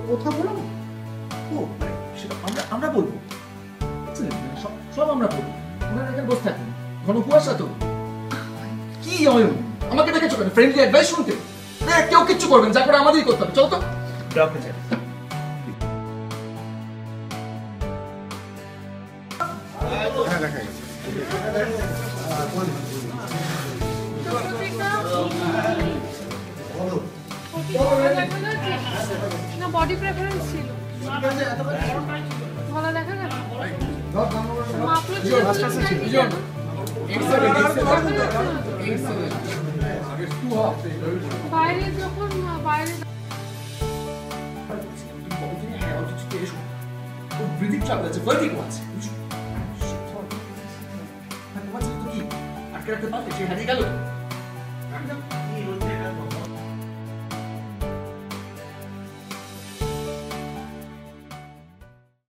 কথা বলুন। ও মানে সেটা আমরা বলবো, সব আমরা বলবো। ওনারা এখানে বসে থাকুন, ঘন কুয়াশা তো। কি অয়ন, আমাকে দেখেছো কেন? ফ্রেন্ডলি অ্যাডভাইস শুনতে? কেউ কিচ্ছু করবেন, যা করে আমাদেরই করতে হবে। চলো তো আপনি যান। হ্যাঁ দেখা গেছে। না বডি প্রেফারেন্স ছিল, গলা দেখা গেল বাইরে যখন বাইরে ব্রিদিং ট্রাবল আছে, ভার্টিগো আছে। আটকে রাখতে পারলে সে হারিয়ে গেল।